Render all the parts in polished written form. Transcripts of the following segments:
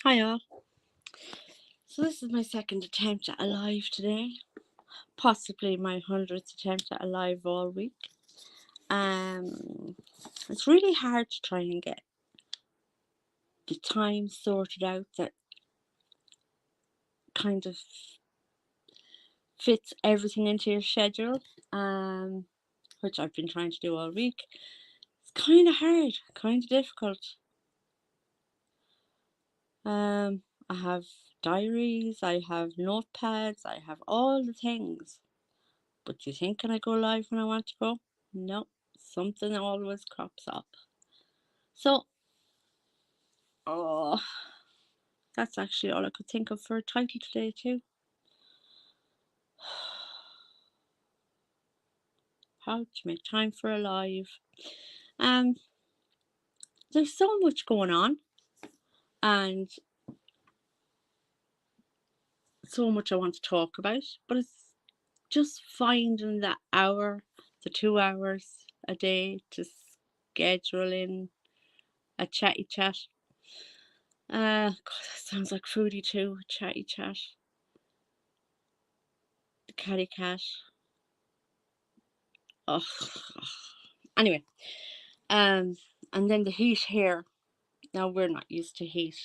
Hi all. So this is my second attempt at a live today, possibly my 100th attempt at a live all week. It's really hard to try and get the time sorted out that kind of fits everything into your schedule, which I've been trying to do all week. It's kind of hard, kind of difficult. I have diaries, I have notepads, I have all the things. But do you think can I go live when I want to go? No, something always crops up. So, oh, that's actually all I could think of for a title today too. How to make time for a live. Um, there's so much going on, and so much I want to talk about, but it's just finding the hour, the 2 hours a day to schedule in a chatty chat. God, that sounds like foodie too. Chatty chat. The catty cat. Oh, anyway. Um, and then the heat here. Now we're not used to heat.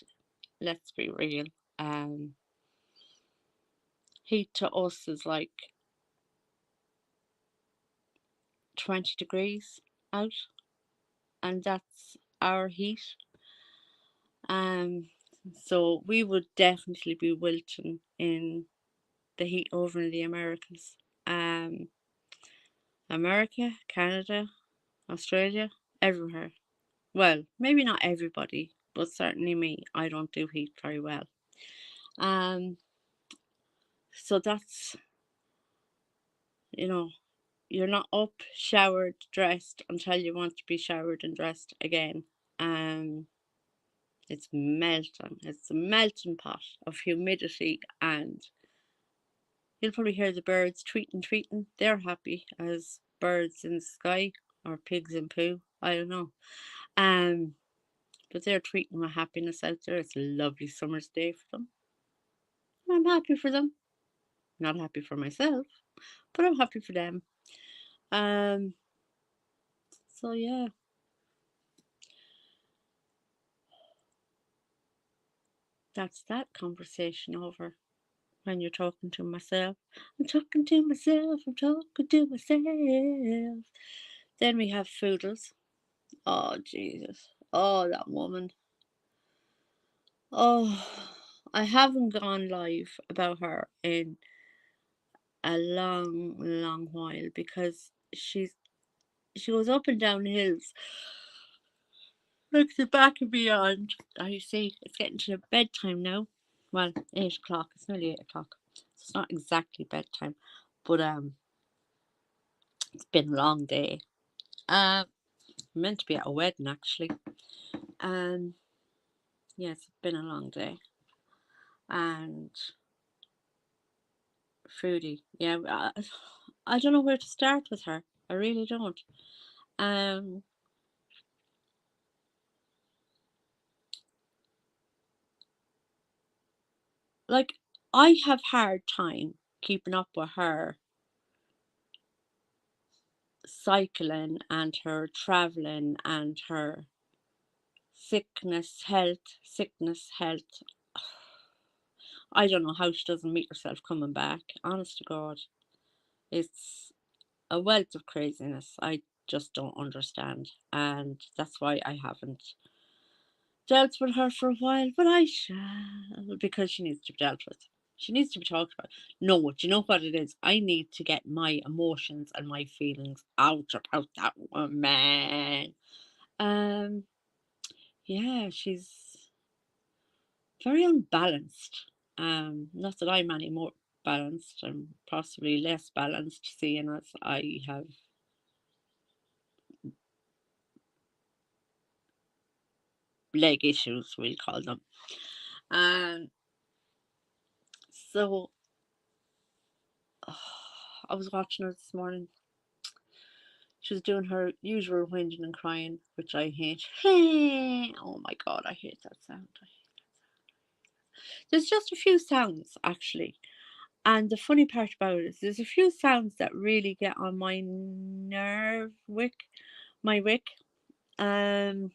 Let's be real. Um, Heat to us is like 20 degrees out, and that's our heat. Um, so we would definitely be wilting in the heat over in the Americas. Um, America, Canada, Australia, everywhere. Well, maybe not everybody, but certainly me. I don't do heat very well. Um, so that's, you know, you're not up, showered, dressed until you want to be showered and dressed again. Um, it's melting. It's a melting pot of humidity, and you'll probably hear the birds tweeting, tweeting. They're happy as birds in the sky or pigs in poo. I don't know. Um, but they're tweeting with happiness out there. It's a lovely summer's day for them. I'm happy for them. Not happy for myself, but I'm happy for them. Um, so yeah, that's that conversation over. When you're talking to myself, I'm talking to myself, I'm talking to myself. Then we have Foodles. Oh Jesus. Oh, that woman. Oh, I haven't gone live about her in a long, long while because she goes up and down hills like the back and beyond. Oh, you see, it's getting to bedtime now. Well, 8 o'clock. It's nearly 8 o'clock. So it's not exactly bedtime, but it's been a long day. I'm meant to be at a wedding actually. Um, yes, it's been a long day. And foodie, yeah. I don't know where to start with her. I really don't. Um, like I have hard time keeping up with her cycling and her traveling and her sickness, health. I don't know how she doesn't meet herself coming back. Honest to God, it's a wealth of craziness. I just don't understand, and that's why I haven't dealt with her for a while. But I shall because she needs to be dealt with. She needs to be talked about. No, do you know what it is? I need to get my emotions and my feelings out about that woman. Um, yeah, she's very unbalanced. Not that I'm any more balanced. I'm possibly less balanced, seeing as I have leg issues, we'll call them. Um, so I was watching her this morning. She was doing her usual whinging and crying, which I hate. Oh my god, I hate that sound. There's just a few sounds actually. And the funny part about it is there's a few sounds that really get on my my wick. Um,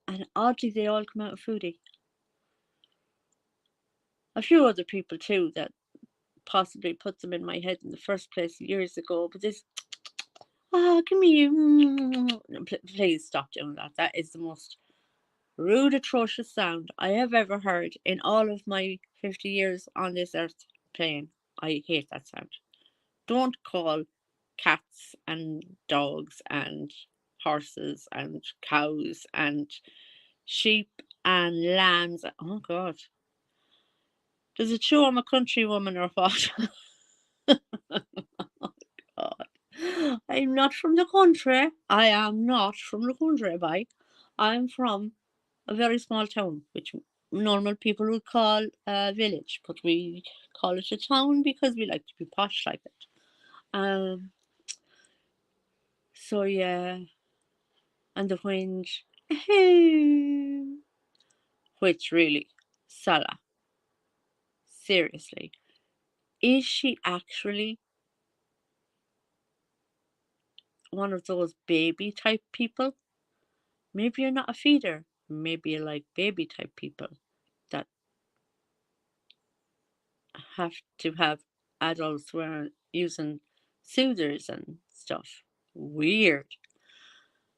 and oddly they all come out of Foodie. A few other people too that possibly put them in my head in the first place years ago, but this give me please stop doing that. That is the most rude, atrocious sound I have ever heard in all of my 50 years on this earth plane. I hate that sound. Don't call cats and dogs and horses and cows and sheep and lambs. Oh God. Does it show I'm a country woman or what? God. I'm not from the country. I am not from the country, bye. I'm from a very small town, which normal people would call a village, but we call it a town because we like to be posh like it. Um, so yeah, and the whinge, which really, Salah, seriously, is she actually one of those baby type people? Maybe you're not a feeder. Maybe you like baby type people that have to have adults who are using soothers and stuff. Weird.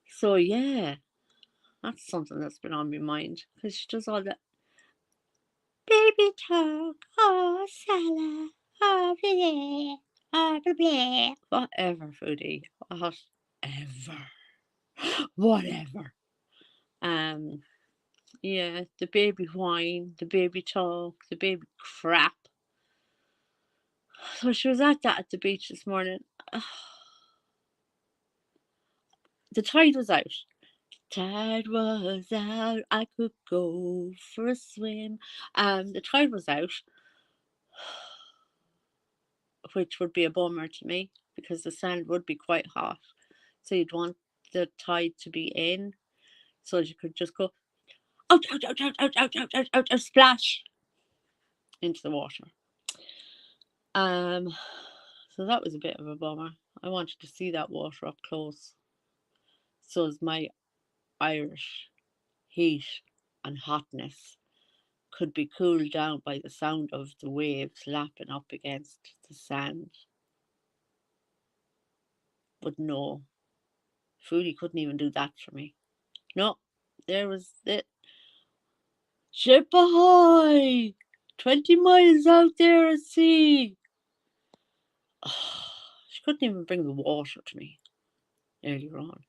So yeah, that's something that's been on my mind because she does all that baby talk. Oh, Salah. Oh, blah, oh, blah, blah. Whatever, Foodie. Whatever. Whatever. Um, yeah, the baby whine, the baby talk, the baby crap. So she was at that at the beach this morning. The tide was out. Tide was out, I could go for a swim. The tide was out, which would be a bummer to me because the sand would be quite hot. So you'd want the tide to be in so you could just go out, out, out, out, out, out, out, out, out, out, splash into the water. Um, so that was a bit of a bummer. I wanted to see that water up close. So as my Irish heat and hotness could be cooled down by the sound of the waves lapping up against the sand. But no, Foodie couldn't even do that for me. No, there was it. Ship ahoy! 20 miles out there at sea. She couldn't even bring the water to me earlier on.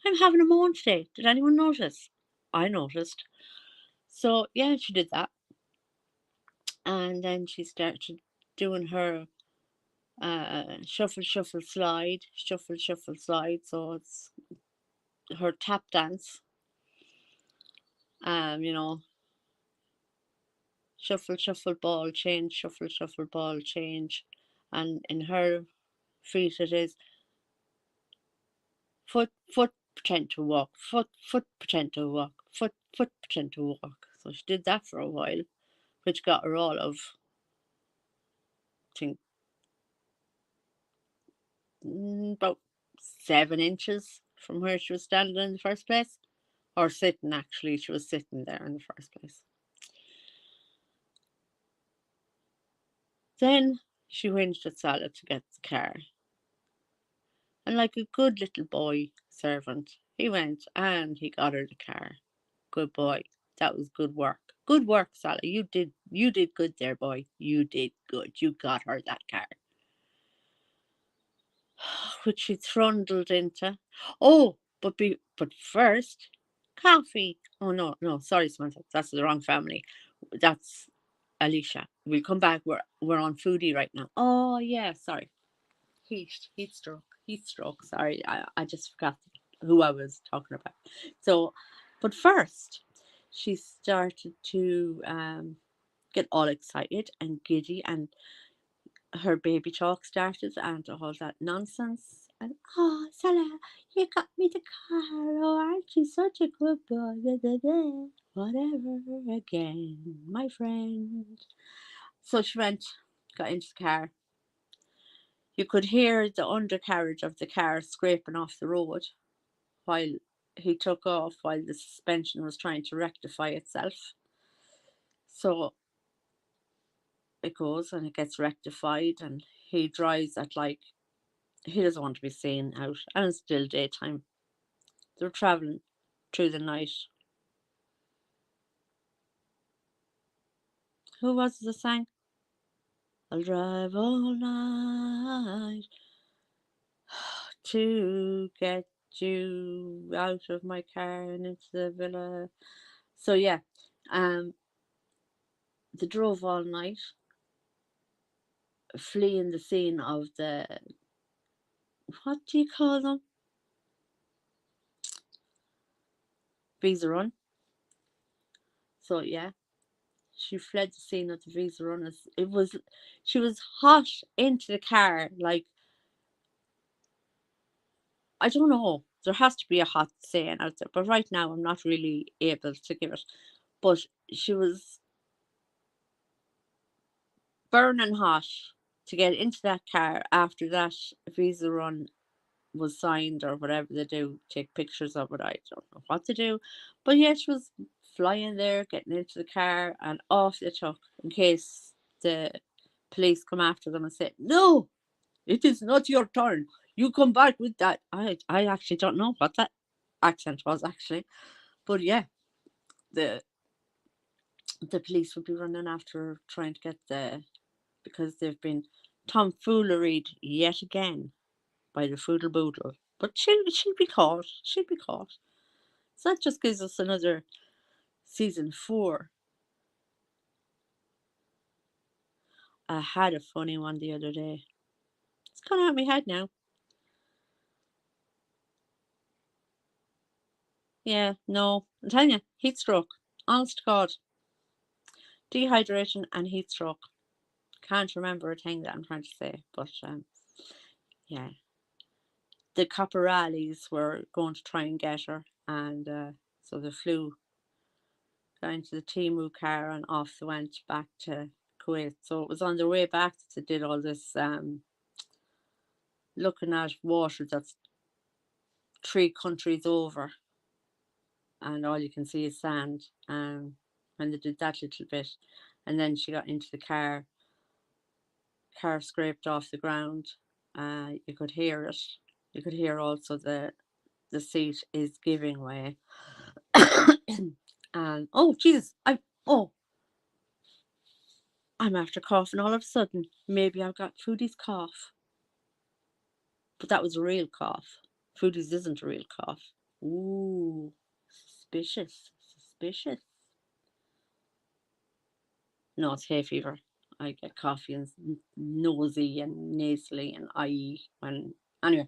I'm having a moan today. Did anyone notice? I noticed. So yeah, she did that. And then she started doing her shuffle, shuffle, slide, shuffle, shuffle, slide. So it's her tap dance. You know, shuffle, shuffle, ball, change, shuffle, shuffle, ball, change. And in her feet it is foot, foot, pretend to walk, foot, foot, pretend to walk, foot, foot, pretend to walk. So she did that for a while, which got her all of, I think, about 7 inches from where she was standing in the first place. Or sitting, actually. She was sitting there in the first place. Then she whinged at Salah to get the car. And like a good little boy servant, he went and he got her the car. Good boy. That was good work. Good work, Salah. You did good there, boy. You did good. You got her that car. Which she trundled into. Oh, but first, coffee. Oh no, no, sorry, Samantha. That's the wrong family. That's Alicia. We'll come back. We're on Foodie right now. Oh yeah, sorry. Heat stroke. Sorry, I just forgot who I was talking about. So, but first, she started to get all excited and giddy, and her baby talk started, and all that nonsense. And, oh, Salah, you got me the car. Oh, aren't you such a good boy? Da, da, da. Whatever again, my friend. So she went, got into the car. You could hear the undercarriage of the car scraping off the road while he took off, while the suspension was trying to rectify itself. So it goes and it gets rectified, and he drives at like, he doesn't want to be seen out, and it's still daytime. They're traveling through the night. Who was it that sang? I'll drive all night to get you out of my car and into the villa. So yeah, they drove all night, fleeing the scene of the, what do you call them? Visa run. So yeah, she fled the scene of the visa run. She was hot into the car, like, I don't know. There has to be a hot saying out there, but right now I'm not really able to give it. But she was burning hot to get into that car after that visa run was signed, or whatever they do, take pictures of it. I don't know what to do. But yeah, she was flying there, getting into the car, and off they took in case the police come after them and say, no, it is not your turn. You come back with that. I actually don't know what that accent was actually. But yeah, the police would be running after her, trying to get because they've been tomfooleried yet again by the Foodle Boodle. But she'll be caught. She'll be caught. So that just gives us another season 4. I had a funny one the other day. It's gone out of my head now. Yeah, no. I'm telling you, heat stroke. Honest to God. Dehydration and heat stroke. Can't remember a thing that I'm trying to say. But yeah. The Caporales were going to try and get her. And so they flew, got into the Timu car, and off they went back to Kuwait. So it was on their way back that they did all this looking at water that's 3 countries over, and all you can see is sand. When they did that little bit, and then she got into the car scraped off the ground. You could hear it. You could hear also the seat is giving way. And oh Jesus, I'm after coughing all of a sudden. Maybe I've got Foodie's cough. But that was a real cough. Foodie's isn't a real cough. Ooh, suspicious. Suspicious. No, it's hay fever. I get coffee and nosy and nasally and anyway.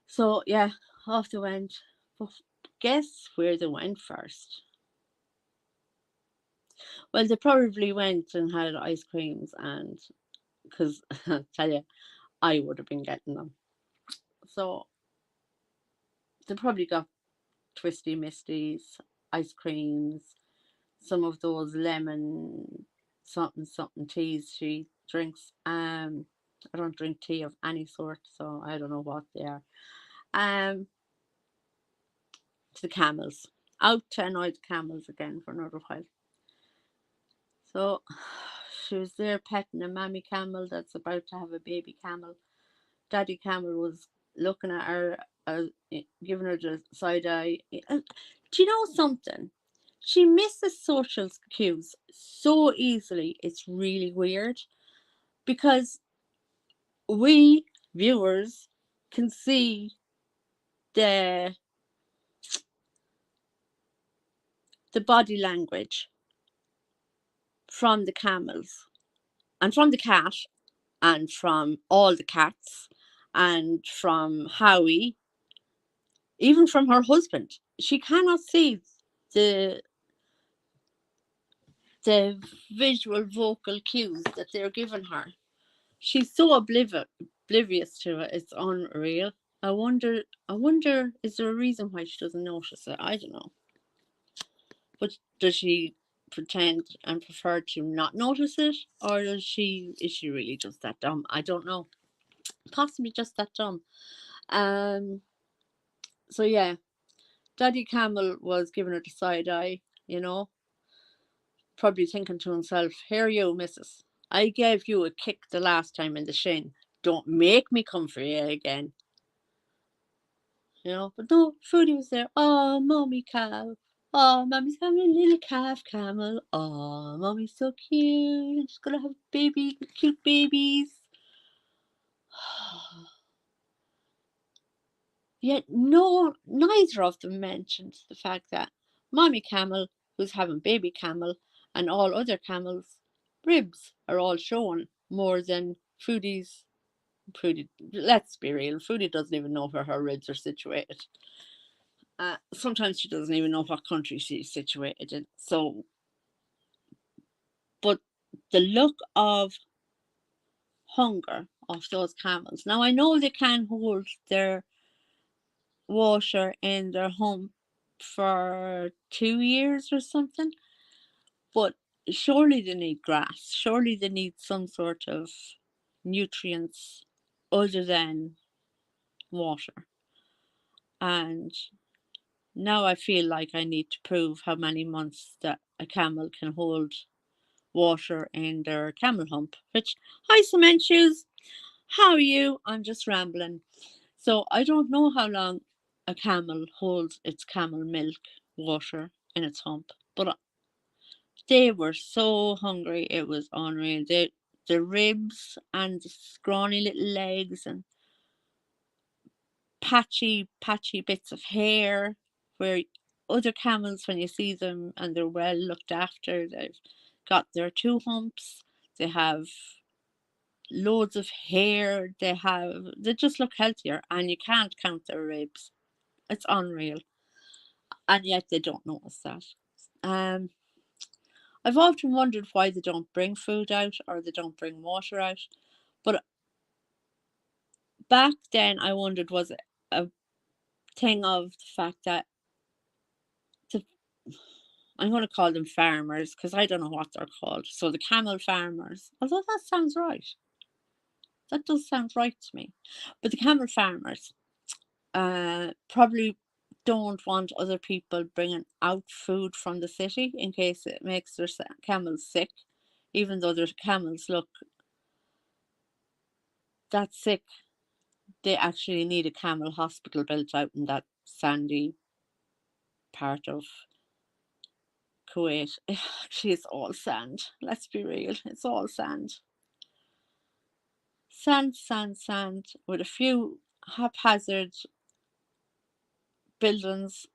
So yeah, off they went. But guess where they went first? Well, they probably went and had ice creams, and because I tell you, I would have been getting them. So they probably got twisty misties, ice creams, some of those lemon something teas she drinks. I don't drink tea of any sort, so I don't know what they are. To the camels. Out to annoy the camels again for another while. So she was there petting a mammy camel that's about to have a baby camel. Daddy camel was looking at her, giving her the side eye. Do you know something? She misses social cues so easily. It's really weird because we viewers can see the body language from the camels and from the cat and from all the cats and from Howie, even from her husband. She cannot see the visual vocal cues that they're giving her. She's so oblivious to it. It's unreal. I wonder, is there a reason why she doesn't notice it? I don't know. But does she pretend and prefer to not notice it, or is she really just that dumb? I don't know. Possibly just that dumb. Um. So yeah, Daddy Camel was giving her the side eye. You know, probably thinking to himself, "Here you, missus. I gave you a kick the last time in the shin. Don't make me come for you again." You know, but no, Fruity was there. Oh, mommy cow. Oh, mommy's having a little calf camel. Oh, mommy's so cute. And she's gonna have baby, cute babies. Yet neither of them mentioned the fact that mommy camel, who's having baby camel, and all other camels' ribs are all showing more than Fruity's. Fruity, let's be real, Fruity doesn't even know where her ribs are situated. Sometimes she doesn't even know what country she's situated in. So, but the look of hunger of those camels. Now, I know they can hold their water in their hump for 2 years or something, but surely they need grass. Surely they need some sort of nutrients other than water. And now I feel like I need to prove how many months that a camel can hold water in their camel hump. Which, hi, cement shoes. How are you? I'm just rambling. So I don't know how long a camel holds its camel milk water in its hump, but they were so hungry it was unreal. The ribs and the scrawny little legs and patchy bits of hair, where other camels, when you see them and they're well looked after, they've got their two humps, they have loads of hair, they just look healthier, and you can't count their ribs. It's unreal. And yet they don't notice that. Um I've often wondered why they don't bring food out or they don't bring water out. But back then I wondered, was it a thing of the fact that the I'm going to call them farmers because I don't know what they're called. So the camel farmers, although that sounds right. That does sound right to me. But the camel farmers probably don't want other people bringing out food from the city in case it makes their camels sick, even though their camels look that sick. They actually need a camel hospital built out in that sandy part of Kuwait. Actually, it's all sand. Let's be real. It's all sand. Sand, with a few haphazard buildings,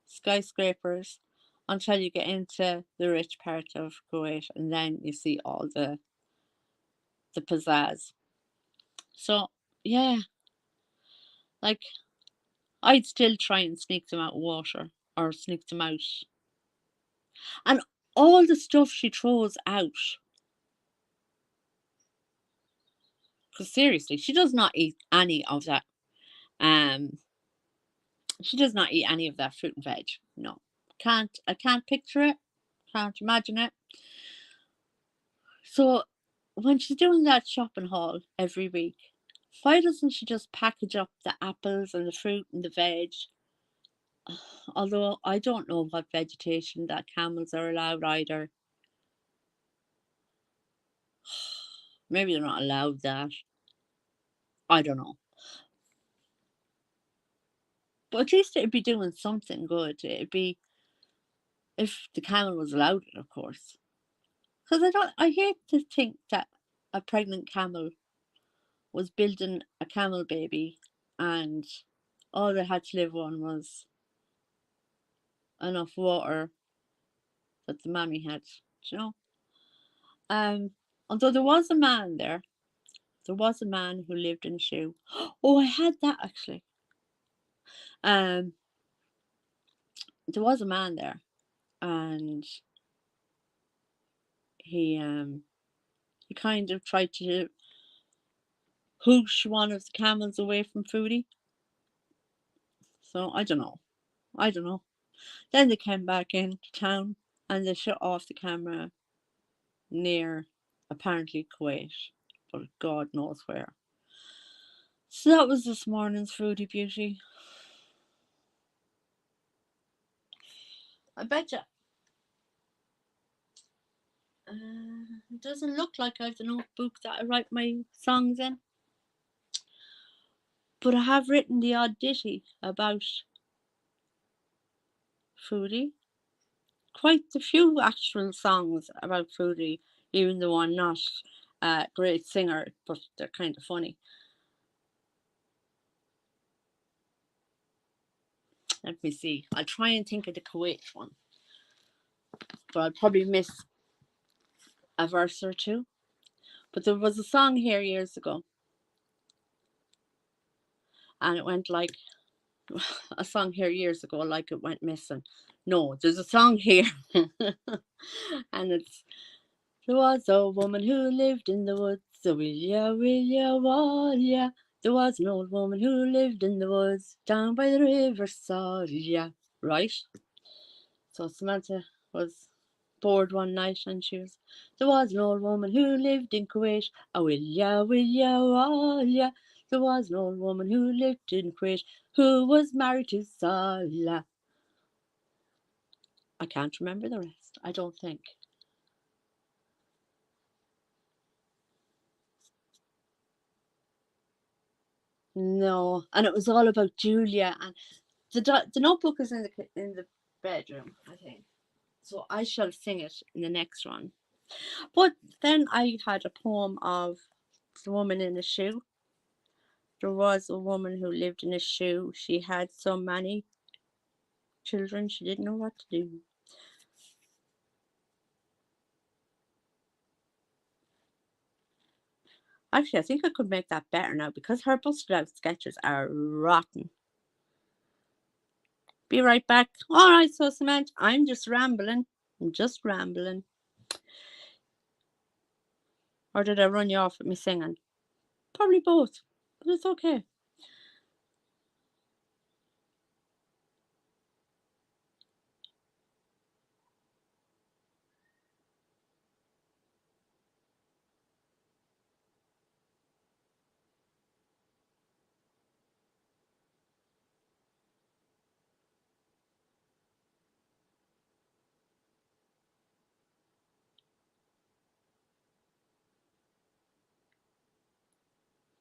skyscrapers, until you get into the rich part of Kuwait, and then you see all the pizzazz. So yeah, like I'd still try and sneak them out water or sneak them out, and all the stuff she throws out. Because seriously, she does not eat any of that. Um, she does not eat any of that fruit and veg. No, I can't picture it. Can't imagine it. So when she's doing that shopping haul every week, why doesn't she just package up the apples and the fruit and the veg? Although I don't know what vegetation that camels are allowed either. Maybe they're not allowed that. I don't know. But at least it'd be doing something good. It'd be if the camel was allowed it, of course. Because I hate to think that a pregnant camel was building a camel baby and all they had to live on was enough water that the mammy had, you know. Although there was a man who lived in a shoe. Oh, I had that actually. Um, there was a man there, and he kind of tried to hoosh one of the camels away from Foodie. So I don't know. I don't know. Then they came back into town and they shut off the camera near apparently Kuwait, but God knows where. So that was this morning's Fruity Beauty. I betcha. It doesn't look like I have the notebook that I write my songs in. But I have written the odd ditty about Fruity. Quite a few actual songs about Fruity, even though I'm not a great singer, but they're kind of funny. Let me see. I'll try and think of the Kuwait one. But I'll probably miss a verse or two. But there was a song here years ago. And it went like a song here years ago, like it went missing. No, there's a song here. And it's there was a woman who lived in the woods, so will ya, will ya. There was an old woman who lived in the woods down by the riverside, yeah. Right? So Samantha was bored one night and there was an old woman who lived in Kuwait, will ya, will ya. There was an old woman who lived in Kuwait who was married to Salah. I can't remember the rest, I don't think. No, and it was all about Julia, and the notebook is in the bedroom, I think. So I shall sing it in the next one. But then I had a poem of the woman in a shoe. There was a woman who lived in a shoe. She had so many children, she didn't know what to do. Actually, I think I could make that better now because her busted out sketches are rotten. Be right back. All right, so Cement, I'm just rambling. I'm just rambling. Or did I run you off with me singing? Probably both, but it's okay.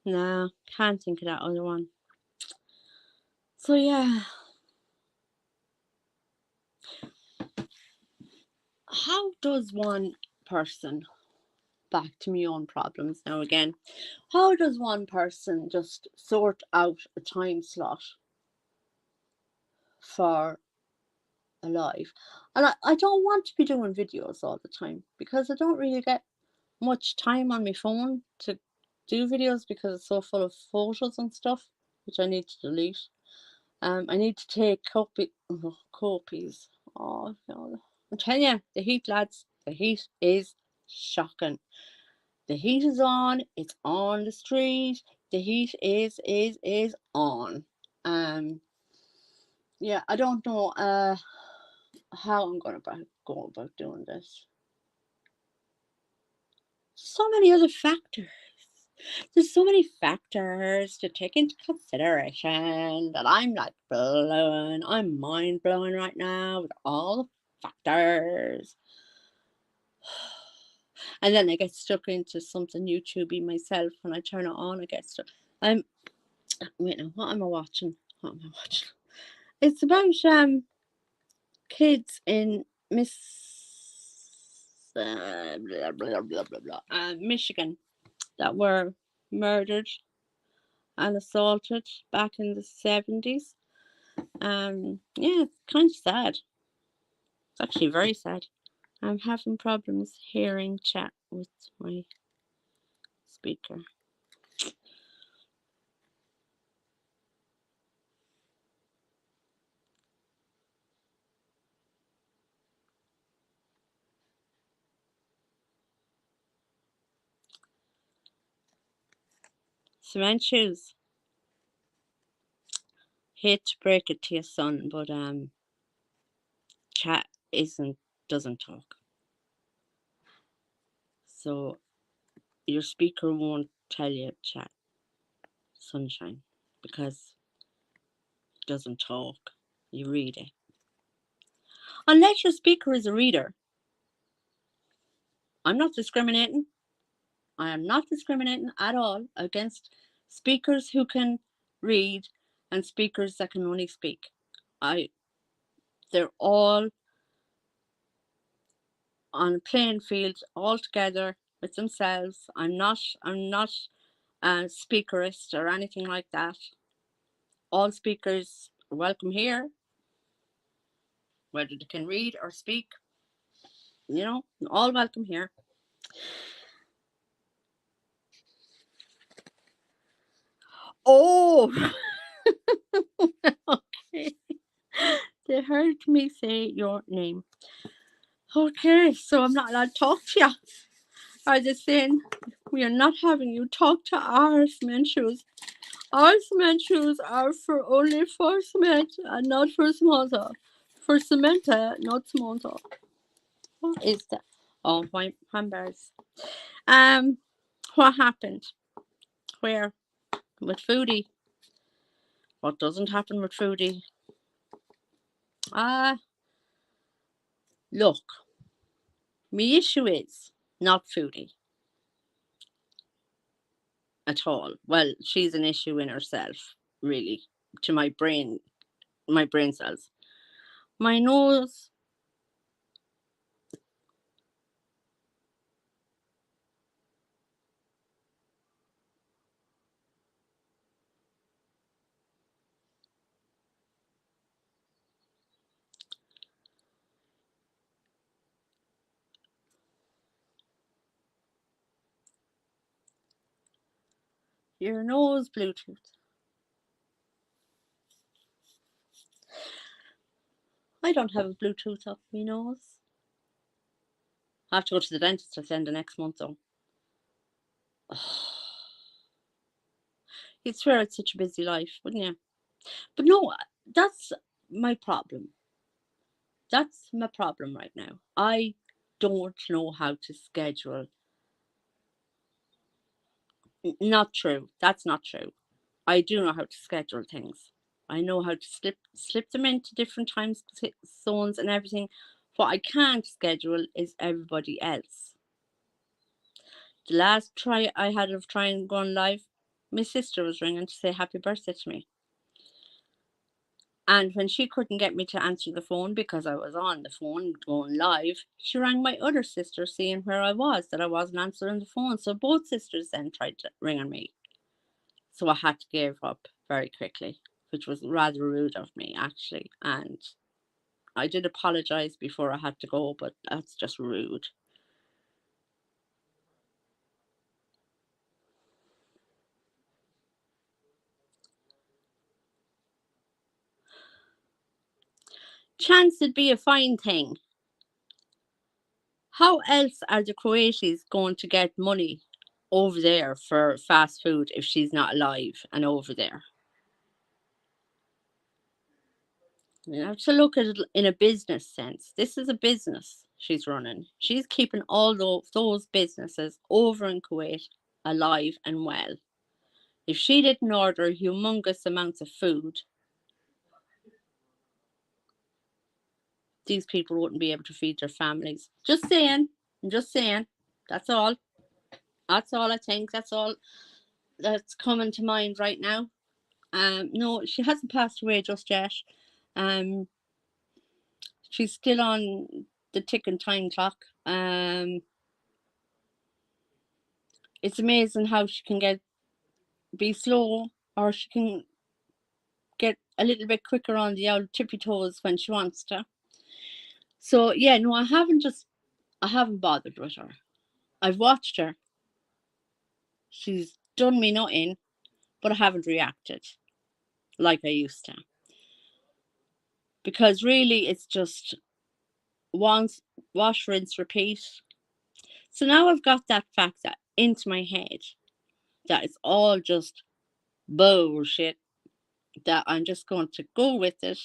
No, can't think of that other one. So yeah. How does one person, back to my own problems now again, how does one person just sort out a time slot for a live? And I don't want to be doing videos all the time because I don't really get much time on my phone to do videos because it's so full of photos and stuff, which I need to delete. I need to take copies. Oh, no. I'm telling you, the heat, lads, the heat is shocking. The heat is on. It's on the street. The heat is on. Yeah, I don't know how I'm gonna go about doing this. So many other factors. There's so many factors to take into consideration that I'm like blown. I'm mind blowing right now with all the factors. And then I get stuck into something YouTubey myself. When I turn it on, I get stuck. I'm wait now, what am I watching? What am I watching? It's about kids in Michigan that were murdered and assaulted back in the 70s. Yeah, it's kind of sad. It's actually very sad. I'm having problems hearing chat with my speaker. Cement shoes. Hate to break it to your son, but chat doesn't talk. So your speaker won't tell you chat, sunshine, because it doesn't talk. You read it. Unless your speaker is a reader. I'm not discriminating. I am not discriminating at all against speakers who can read and speakers that can only speak. They're all on a playing field all together with themselves. I'm not a speakerist or anything like that. All speakers are welcome here, whether they can read or speak, all welcome here. Oh, okay. They heard me say your name. Okay, so I'm not allowed to talk to you. Are they saying we are not having you talk to our cement shoes? Our cement shoes are only for cement and not for Samantha. For Samantha, not Samantha. What is that? Oh, my handbars. What happened? Where? With Foodie. What doesn't happen with Foodie? Look, my issue is not Foodie at all. Well, she's an issue in herself, really, to my brain cells. My nose. Your nose Bluetooth. I don't have a Bluetooth up my nose. I have to go to the dentist at the end of next month, though. You'd swear it's such a busy life, wouldn't you? But no, that's my problem. That's my problem right now. I don't know how to schedule. Not true. That's not true. I do know how to schedule things. I know how to slip them into different time zones and everything. What I can't schedule is everybody else. The last try I had of trying going live, my sister was ringing to say happy birthday to me. And when she couldn't get me to answer the phone because I was on the phone going live, she rang my other sister seeing where I was, that I wasn't answering the phone. So both sisters then tried to ring on me. So I had to give up very quickly, which was rather rude of me, actually. And I did apologize before I had to go, but that's just rude. Chance it'd be a fine thing. How else are the Croatians going to get money over there for fast food if she's not alive and over there? You have to look at it in a business sense. This is a business she's running. She's keeping all those businesses over in Kuwait alive and well. If she didn't order humongous amounts of food, these people wouldn't be able to feed their families. Just saying. I'm just saying. That's all. That's all I think. That's all that's coming to mind right now. No, she hasn't passed away just yet. Um, she's still on the ticking time clock. It's amazing how she can be slow, or she can get a little bit quicker on the old tippy toes when she wants to. So yeah, no, I haven't bothered with her. I've watched her. She's done me nothing, but I haven't reacted like I used to. Because really it's just once wash, rinse, repeat. So now I've got that fact into my head that it's all just bullshit. that I'm just going to go with it.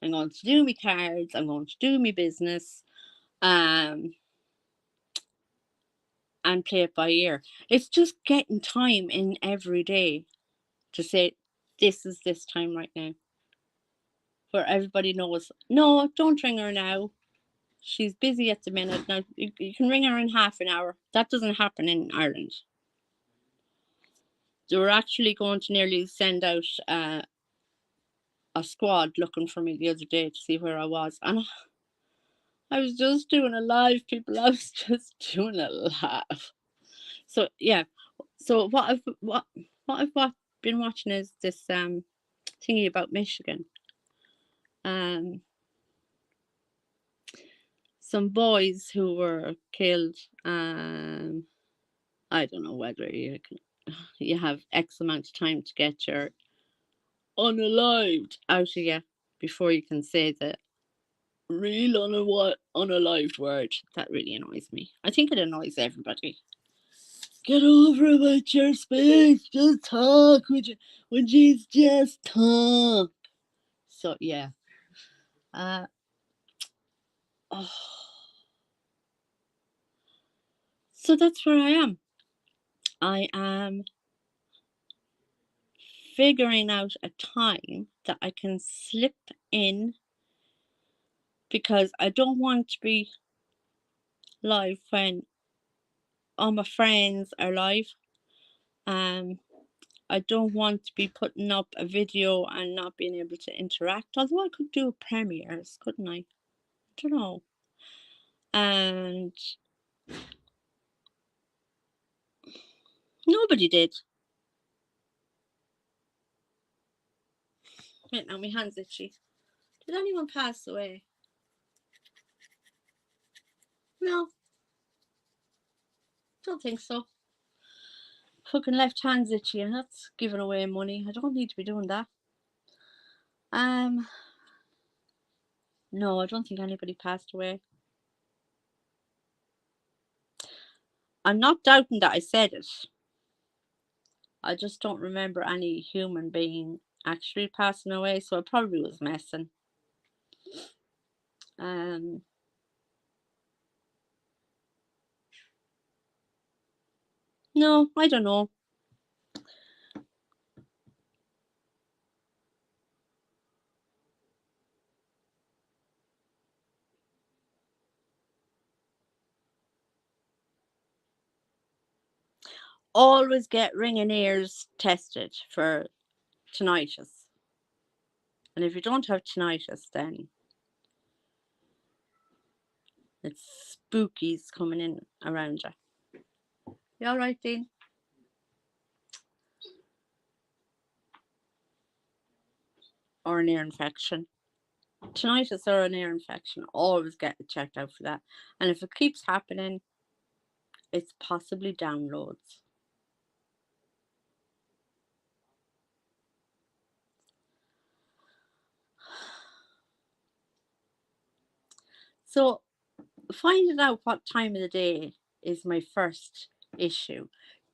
I'm going to do my cards. I'm going to do my business, and play it by ear. It's just getting time in every day to say, this is this time right now, where everybody knows, no, don't ring her now. She's busy at the minute. Now you can ring her in half an hour. That doesn't happen in Ireland. They were actually going to nearly send out a squad looking for me the other day to see where I was, and I was just doing a live, people. I was just doing a live. So yeah. So what I've been watching is this thingy about Michigan. Some boys who were killed. I don't know whether you have X amount of time to get your unalived out of you before you can say the real unalived word. That really annoys me. I think it annoys everybody. Get over it with your speech. Just talk. Would you just talk? So yeah. Oh. So that's where I am. I am figuring out a time that I can slip in, because I don't want to be live when all my friends are live. I don't want to be putting up a video and not being able to interact, although I could do premieres, couldn't I? I don't know. And nobody did. Wait, now my hand's itchy. Did anyone pass away? No. Don't think so. Fucking left hand's itchy, and that's giving away money. I don't need to be doing that. No, I don't think anybody passed away. I'm not doubting that I said it. I just don't remember any human being actually passing away, so I probably was messing. No, I don't know. Always get ringing ears tested for tinnitus. And if you don't have tinnitus, then it's spookies coming in around you. You alright, Dean? Or an ear infection. Tinnitus or an ear infection, always get it checked out for that. And if it keeps happening, it's possibly downloads. So finding out what time of the day is my first issue.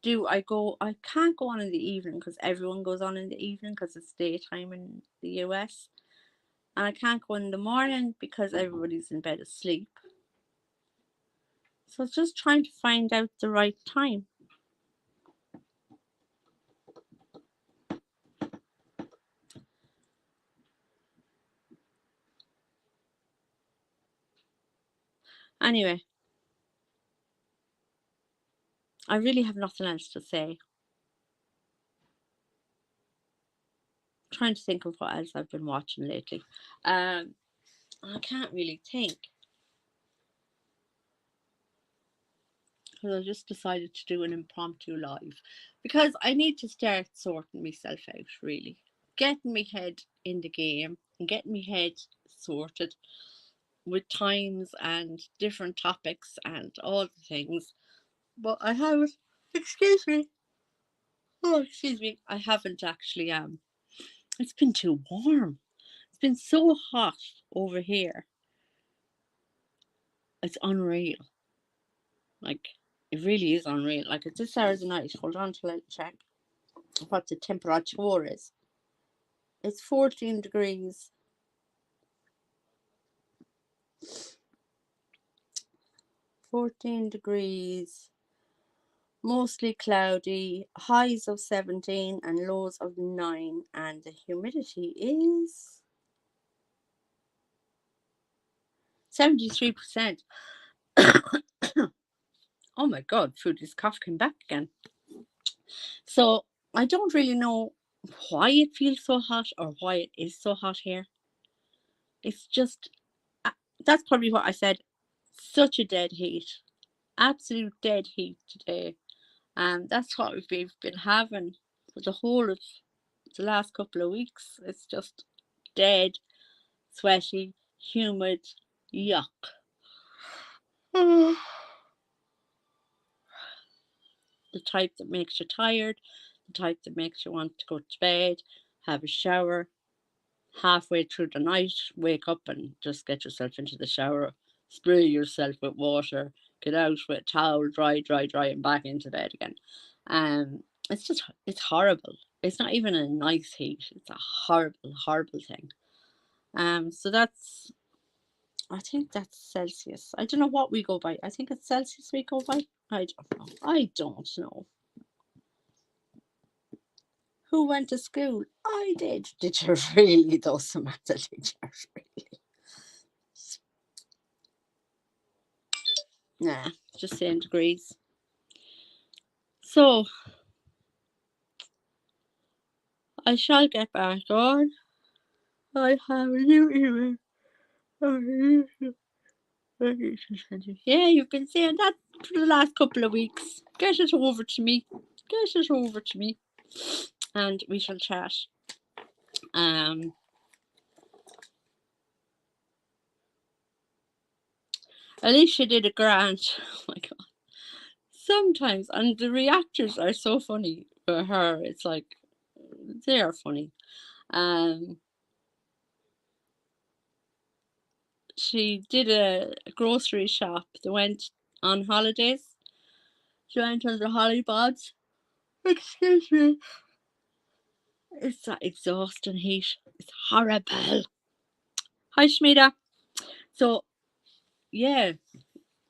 I can't go on in the evening because everyone goes on in the evening because it's daytime in the US. And I can't go in the morning because everybody's in bed asleep. So it's just trying to find out the right time. Anyway, I really have nothing else to say. I'm trying to think of what else I've been watching lately. I can't really think, because I just decided to do an impromptu live because I need to start sorting myself out, really. Getting my head in the game and getting my head sorted with times and different topics and all the things. But I haven't, excuse me. Oh, excuse me. I haven't actually, it's been too warm. It's been so hot over here. It's unreal. Like, it really is unreal. Like, it's this hours a night. Hold on till I check what the temperature is. It's 14 degrees. 14 degrees. Mostly cloudy, highs of 17 and lows of 9, and the humidity is 73%. Oh my god, Foodie's cough came back again. So I don't really know why it feels so hot or why it is so hot here. It's just, that's probably what I said. Such a dead heat. Absolute dead heat today. And that's what we've been having for the whole of the last couple of weeks. It's just dead, sweaty, humid, yuck. The type that makes you tired, the type that makes you want to go to bed, have a shower, halfway through the night, wake up and just get yourself into the shower, spray yourself with water, get out with a towel, dry, and back into bed again. It's horrible. It's not even a nice heat. It's a horrible, horrible thing. So I think that's Celsius. I don't know what we go by. I think it's Celsius we go by. I don't know. I don't know. Who went to school? I did. Did you really, though, Samantha? Did you really? Nah, just saying degrees. So, I shall get back on. I have a new email. Yeah, you've been saying that for the last couple of weeks. Get it over to me. Get it over to me. And we shall chat. Alicia did a grant. Oh my god. Sometimes, and the reactors are so funny for her. It's like, they are funny. She did a grocery shop. They went on holidays. She went on the Hollybobs. Excuse me. It's that exhausting heat. It's horrible. Hi, Shmita. So, yeah,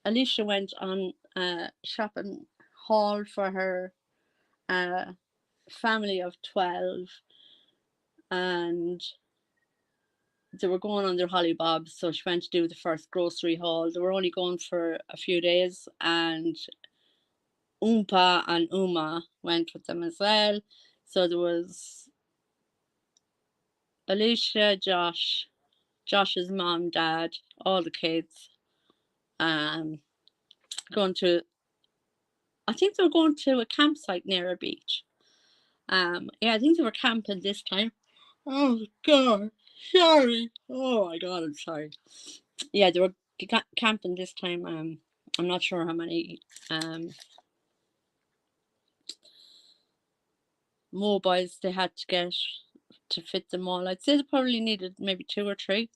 Alicia went on a shopping haul for her family of 12, and they were going on their Hollybobs, so she went to do the first grocery haul. They were only going for a few days, and Oompa and Uma went with them as well. So there was Alicia, Josh's mom, dad, all the kids, going to, I think they were going to a campsite near a beach. Yeah, I think they were camping this time. Oh god, sorry. Oh my god, I'm sorry. Yeah, they were camping this time. I'm not sure how many mobiles they had to get to fit them all. I'd say they probably needed maybe 2 or 3,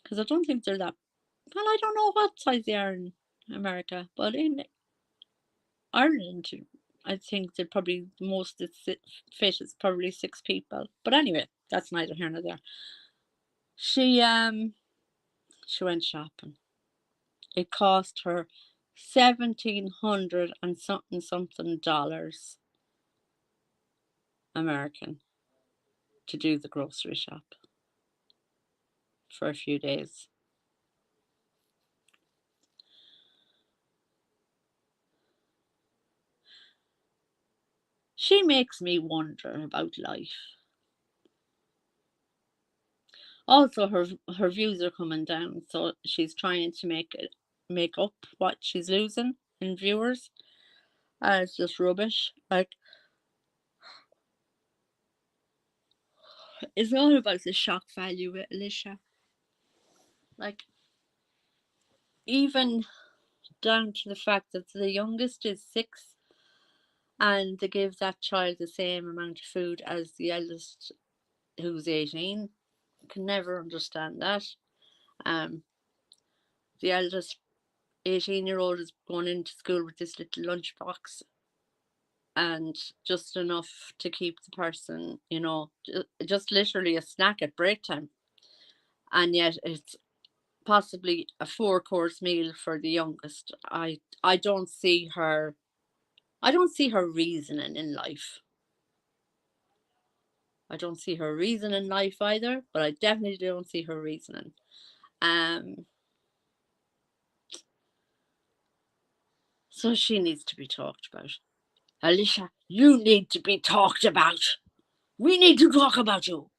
because I don't think they're that. Well, I don't know what size they are in America, but in Ireland, I think they're probably the most that fit is probably 6 people. But anyway, that's neither here nor there. She went shopping. It cost her $1,700 and something dollars American to do the grocery shop for a few days. She makes me wonder about life. Also, her views are coming down, so she's trying to make up what she's losing in viewers. It's just rubbish. Like, it's all about the shock value with Alicia. Like, even down to the fact that the youngest is 6, and they give that child the same amount of food as the eldest, who's 18. Can never understand that. The eldest 18-year-old is going into school with this little lunchbox, and just enough to keep the person, just literally a snack at break time. And yet it's possibly a 4-course meal for the youngest. I don't see her. I don't see her reasoning in life. I don't see her reason in life either, but I definitely don't see her reasoning. So she needs to be talked about. Alicia, you need to be talked about. We need to talk about you.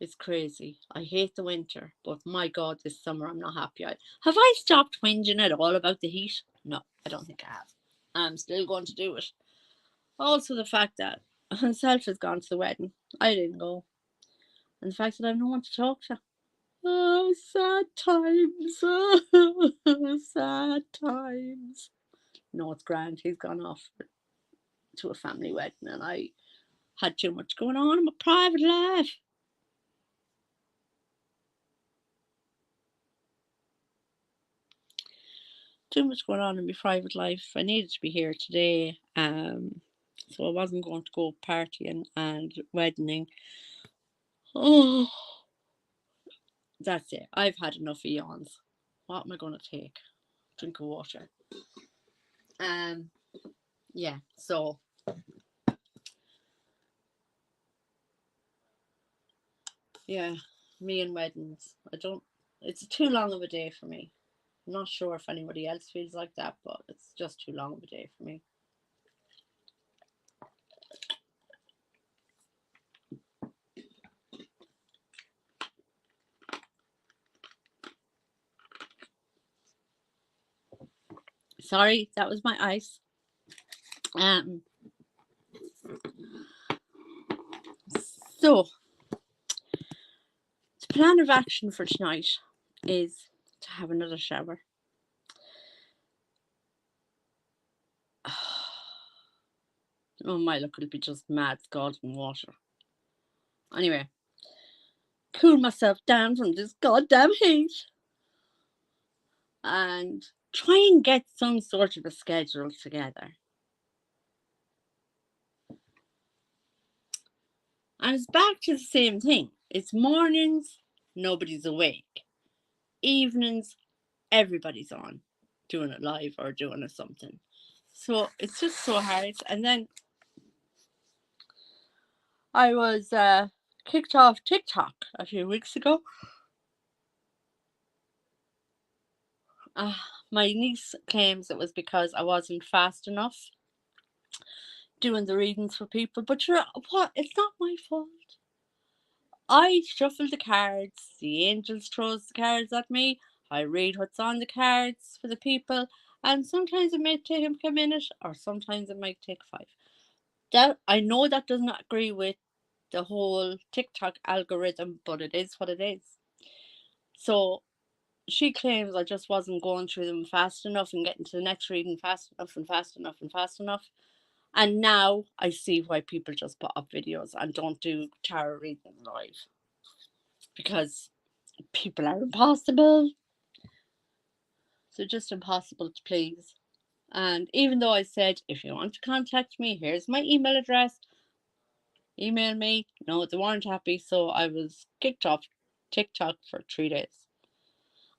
It's crazy. I hate the winter, but my God, this summer I'm not happy. Have I stopped whinging at all about the heat? No, I don't think I have. I'm still going to do it. Also, the fact that Self has gone to the wedding. I didn't go. And the fact that I have no one to talk to. Oh, sad times. Oh, sad times. No, it's grand. He's gone off to a family wedding, and I had too much going on in my private life. Too much going on in my private life. I needed to be here today, so I wasn't going to go partying and wedding. Oh, that's it. I've had enough of yawns. What am I going to take? Drink of water. Yeah. So yeah, me and weddings. It's too long of a day for me. I'm not sure if anybody else feels like that, but it's just too long of a day for me. Sorry, that was my ice. So the plan of action for tonight is to have another shower. Oh my, look, it'll be just mad scalding water. Anyway, cool myself down from this goddamn heat and try and get some sort of a schedule together. And it's back to the same thing. It's mornings, nobody's awake. Evenings, everybody's on, doing it live or doing it something. So it's just so hard. And then I was kicked off TikTok a few weeks ago. My niece claims it was because I wasn't fast enough doing the readings for people. But what? It's not my fault. I shuffle the cards. The angels throws the cards at me. I read what's on the cards for the people. And sometimes it might take a minute, or sometimes it might take 5. That I know that does not agree with the whole TikTok algorithm, but it is what it is. So she claims I just wasn't going through them fast enough and getting to the next reading fast enough and fast enough and fast enough. And now I see why people just put up videos and don't do tarot reading live. Because people are impossible. They're just impossible to please. And even though I said, if you want to contact me, here's my email address, email me. No, they weren't happy, so I was kicked off TikTok for 3 days.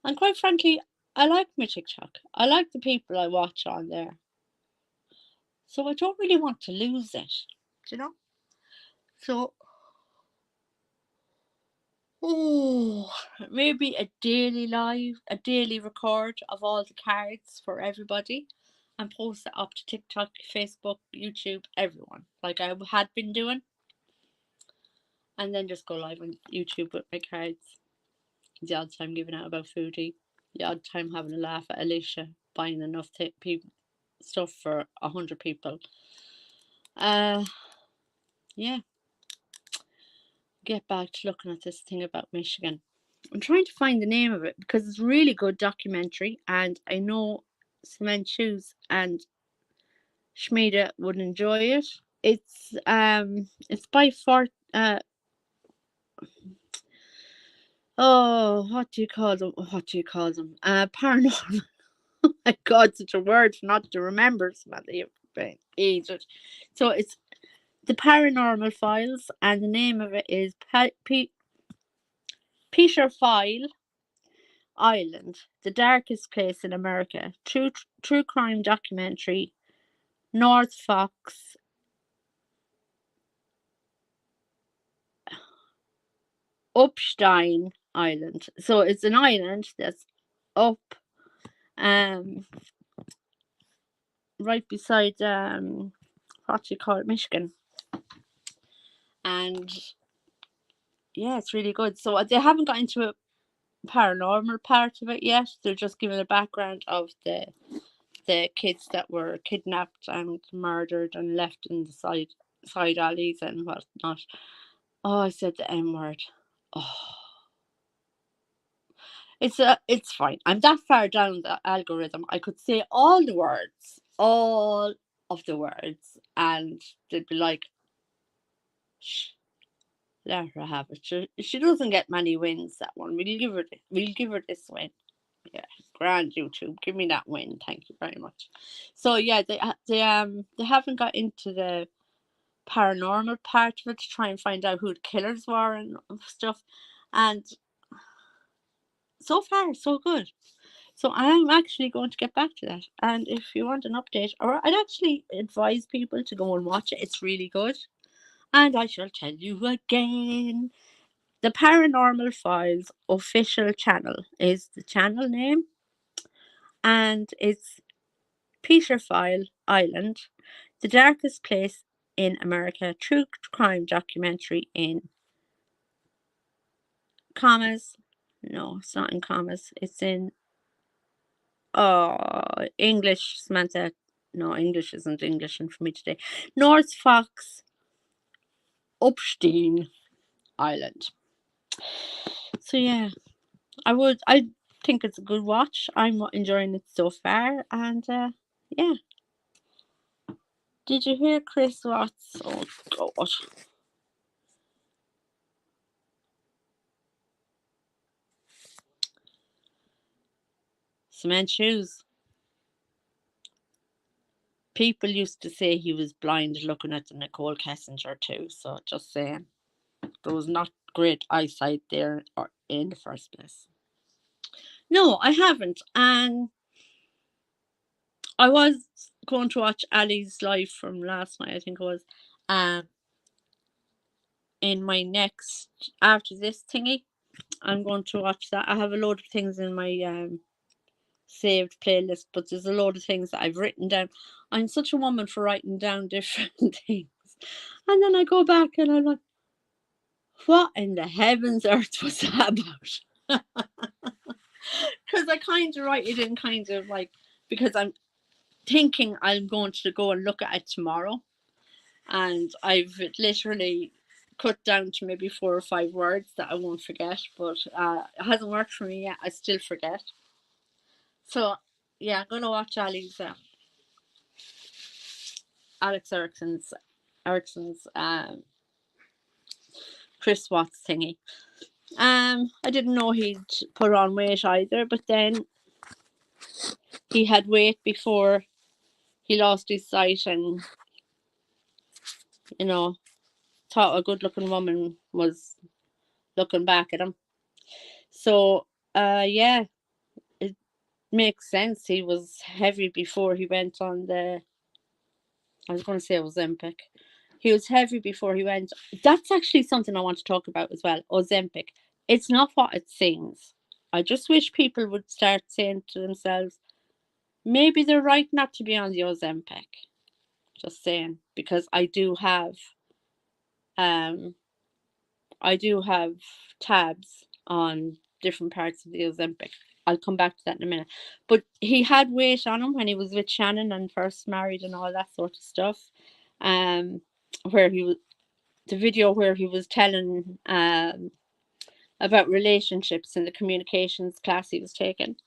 And quite frankly, I like my TikTok. I like the people I watch on there. So I don't really want to lose it, you know? So, maybe a daily live, a daily record of all the cards for everybody and post it up to TikTok, Facebook, YouTube, everyone, like I had been doing. And then just go live on YouTube with my cards. The odd time giving out about foodie. The odd time having a laugh at Alicia buying enough stuff for 100 people. Yeah. Get back to looking at this thing about Michigan. I'm trying to find the name of it because it's a really good documentary, and I know Cement Shoes and Schmiede would enjoy it. It's by Oh, what do you call them? What do you call them? Paranormal. Oh my God, such a word for not to remember. Smelly ages. So it's the Paranormal Files, and the name of it is Peter File Island, the darkest place in America. True crime documentary. North Fox Upstein Island. So it's an island that's up, um, right beside what do you call it, Michigan, and yeah, it's really good. So they haven't got into a paranormal part of it yet. They're just giving a background of the kids that were kidnapped and murdered and left in the side alleys and whatnot. Oh, I said the M word. Oh, it's fine. I'm that far down the algorithm. I could say all of the words, and they'd be like, "Shh, let her have it. She doesn't get many wins. That one. We'll give her this win. Yeah, grand YouTube. Give me that win. Thank you very much." So yeah, they haven't got into the paranormal part of it to try and find out who the killers were and stuff. And so far, so good. So I'm actually going to get back to that. And if you want an update, or I'd actually advise people to go and watch it. It's really good. And I shall tell you again. The Paranormal Files official channel is the channel name, and it's Peter File Island, the darkest place in America, true crime documentary in commas. No, it's not in commas. It's in English, Samantha. No, English isn't English for me today. North Fox Upstein Island. So yeah, I think it's a good watch. I'm enjoying it so far, and yeah. Did you hear Chris Watts? Oh God. Cement shoes. People used to say he was blind looking at the Nicole Kessinger too, so just saying. There was not great eyesight there or in the first place. No, I haven't. And I was going to watch Ali's live from last night, I think it was. Um in my next after this thingy, I'm going to watch that. I have a load of things in my saved playlist, but there's a load of things that I've written down. I'm such a woman for writing down different things. And then I go back and I'm like, what in the heavens earth was that about? Because I kind of write it in kind of like, because I'm thinking I'm going to go and look at it tomorrow. And I've literally cut down to maybe 4 or 5 words that I won't forget, but it hasn't worked for me yet. I still forget. So yeah, I'm gonna watch Alex Erickson's Chris Watts thingy. I didn't know he'd put on weight either, but then he had weight before he lost his sight, and you know, thought a good-looking woman was looking back at him. So, yeah, it makes sense. He was heavy before he went on the. I was going to say Ozempic. He was heavy before he went. That's actually something I want to talk about as well. Ozempic. It's not what it seems. I just wish people would start saying to themselves, maybe they're right not to be on the Ozempic. Just saying, because um I do have tabs on different parts of the Ozempic. I'll come back to that in a minute. But he had weight on him when he was with Shannon and first married and all that sort of stuff. Um, where he was the video where he was telling about relationships in the communications class he was taking.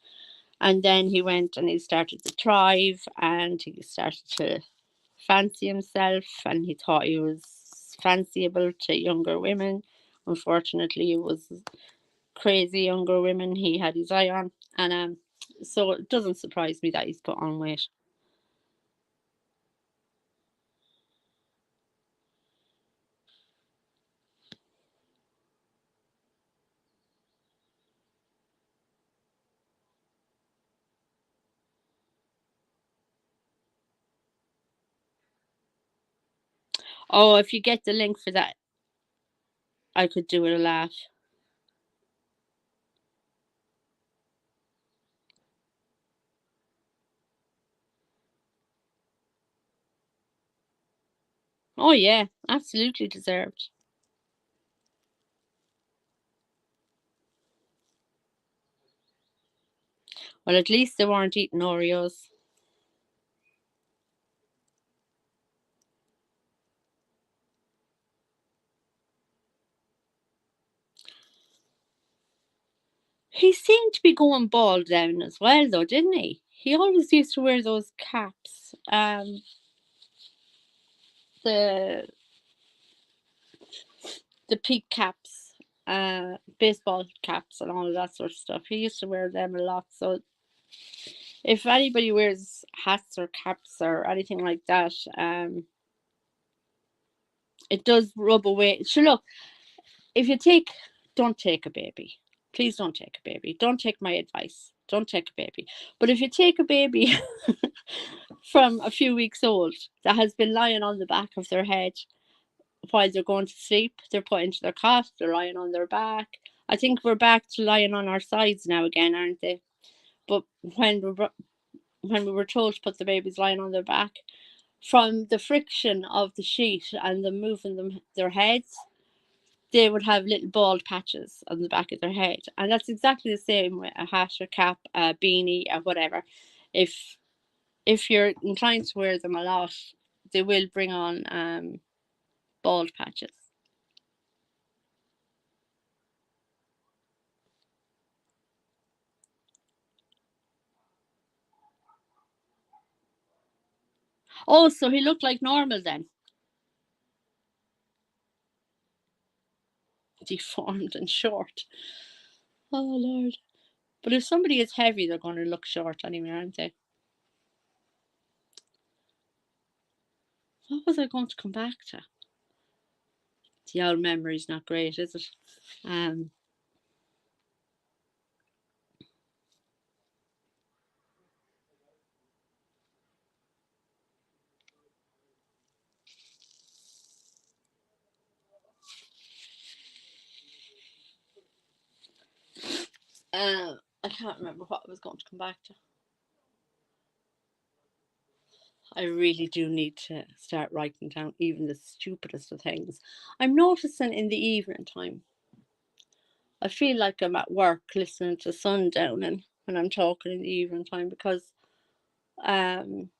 And then he went and he started to thrive and he started to fancy himself and he thought he was fanciable to younger women. Unfortunately, it was crazy younger women he had his eye on, and so it doesn't surprise me that he's put on weight. Oh, if you get the link for that, I could do it a laugh. Oh yeah, absolutely deserved. Well, at least they weren't eating Oreos. He seemed to be going bald down as well, though, didn't he? He always used to wear those caps, the peak caps, baseball caps, and all of that sort of stuff. He used to wear them a lot. So if anybody wears hats or caps or anything like that, it does rub away. Sure, look, if you take, don't take a baby. Please don't take a baby. Don't take my advice. Don't take a baby. But if you take a baby from a few weeks old that has been lying on the back of their head while they're going to sleep, they're put into their cot, they're lying on their back. I think we're back to lying on our sides now again, aren't they? But when we were told to put the babies lying on their back, from the friction of the sheet and the moving their heads, they would have little bald patches on the back of their head. And that's exactly the same with a hat or cap, a beanie, or whatever. If you're inclined to wear them a lot, they will bring on bald patches. Oh, so he looked like normal then. Deformed and short. Oh Lord. But if somebody is heavy, they're going to look short anyway, aren't they? What was I going to come back to? The old memory's not great, is it? Um, I can't remember what I was going to come back to. I really do need to start writing down even the stupidest of things. I'm noticing in the evening time, I feel like I'm at work listening to Sundowning when I'm talking in the evening time because um,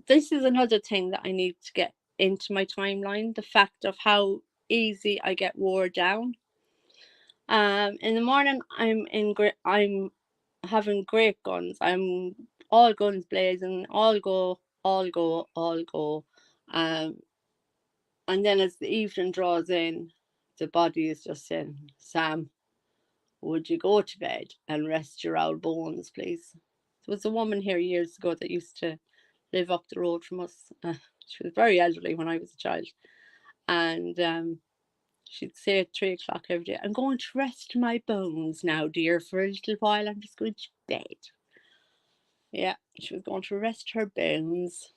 this is another thing that I need to get into my timeline, the fact of how easy I get wore down. In the morning, I'm having great guns. I'm all guns blazing, all go, all go, all go. Um, and then as the evening draws in, the body is just saying, Sam, would you go to bed and rest your old bones, please? There was a woman here years ago that used to live up the road from us. She was very elderly when I was a child. And she'd say at 3 o'clock every day, I'm going to rest my bones now, dear, for a little while. I'm just going to bed. Yeah, she was going to rest her bones.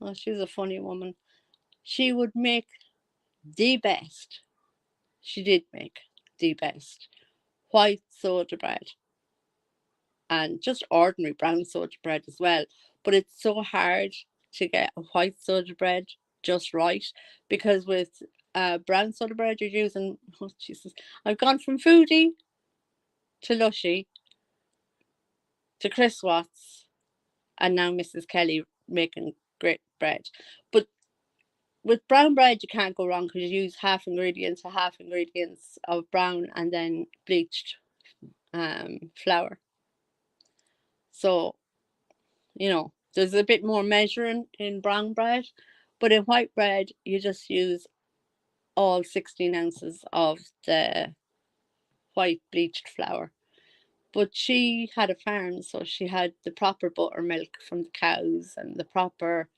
Oh, she was a funny woman. She would make the best. She did make the best white soda bread and just ordinary brown soda bread as well. But it's so hard to get a white soda bread just right because with brown soda bread you're using, oh Jesus, I've gone from Foodie to Lushy to Chris Watts and now Mrs. Kelly making great bread. But with brown bread you can't go wrong because you use half ingredients of brown and then bleached flour. So there's a bit more measuring in brown bread, but in white bread, you just use all 16 ounces of the white bleached flour. But she had a farm, so she had the proper buttermilk from the cows and the proper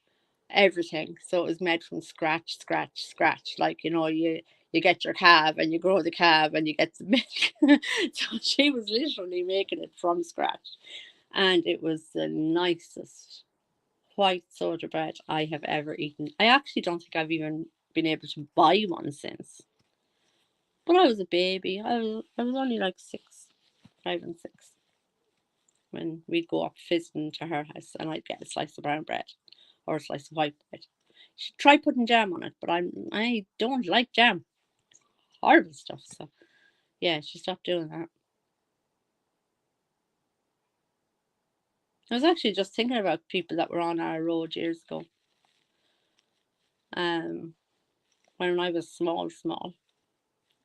everything. So it was made from scratch, scratch, scratch. Like, you get your calf and you grow the calf and you get the milk. So she was literally making it from scratch. And it was the nicest white soda bread I have ever eaten. I actually don't think I've even been able to buy one since. But I was a baby. I was only like 6, 5 and 6 when we'd go up visiting to her house and I'd get a slice of brown bread or a slice of white bread. She tried putting jam on it, but I don't like jam. Horrible stuff. So yeah, she stopped doing that. I was actually just thinking about people that were on our road years ago. Um, when I was small,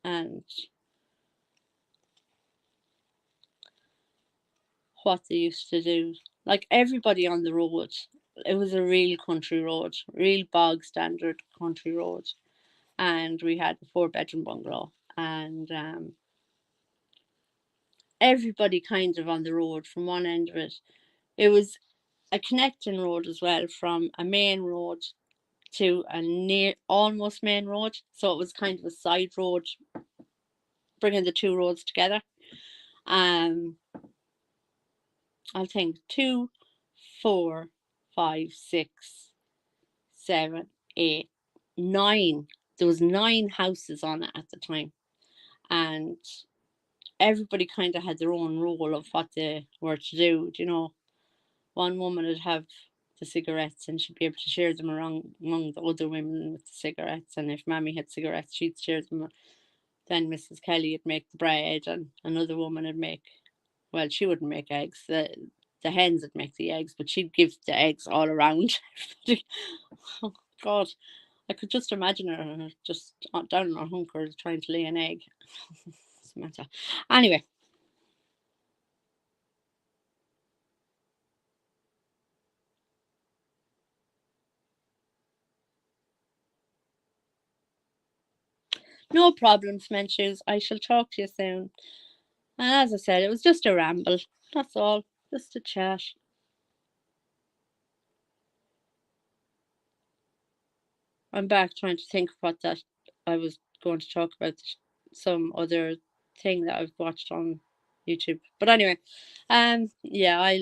and what they used to do. Like everybody on the road, it was a real country road, real bog standard country road, and we had a 4-bedroom bungalow, and everybody kind of on the road from one end of it. It was a connecting road as well from a main road to a near almost main road, so it was kind of a side road bringing the two roads together. um I'll think 2, 4, 5, 6, 7, 8, 9. There was 9 houses on it at the time, and everybody kind of had their own role of what they were to do. One woman would have the cigarettes, and she'd be able to share them around among the other women with the cigarettes. And if Mammy had cigarettes, she'd share them. Then Mrs. Kelly would make the bread, and another woman would make. Well, she wouldn't make eggs. The hens would make the eggs, but she'd give the eggs all around. Oh God, I could just imagine her just down on her hunker trying to lay an egg. Samantha. Anyway, no problems, Menschus. I shall talk to you soon. And as I said, it was just a ramble. That's all. Just a chat. I'm back trying to think what that I was going to talk about some other thing that I've watched on YouTube. But anyway, yeah,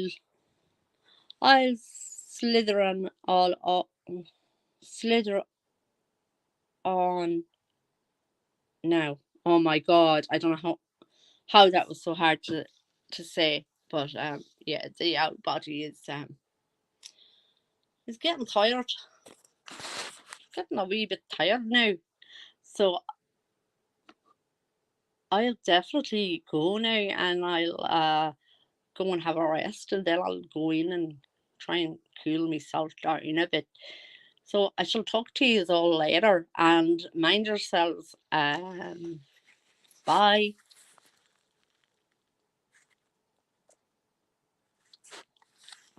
I'll slither on slither on now. Oh my God, I don't know how that was so hard to say, but yeah, the out body is getting tired, getting a wee bit tired now. So I'll definitely go now, and I'll go and have a rest, and then I'll go in and try and cool myself down a bit. So I shall talk to you all later, and mind yourselves. Bye.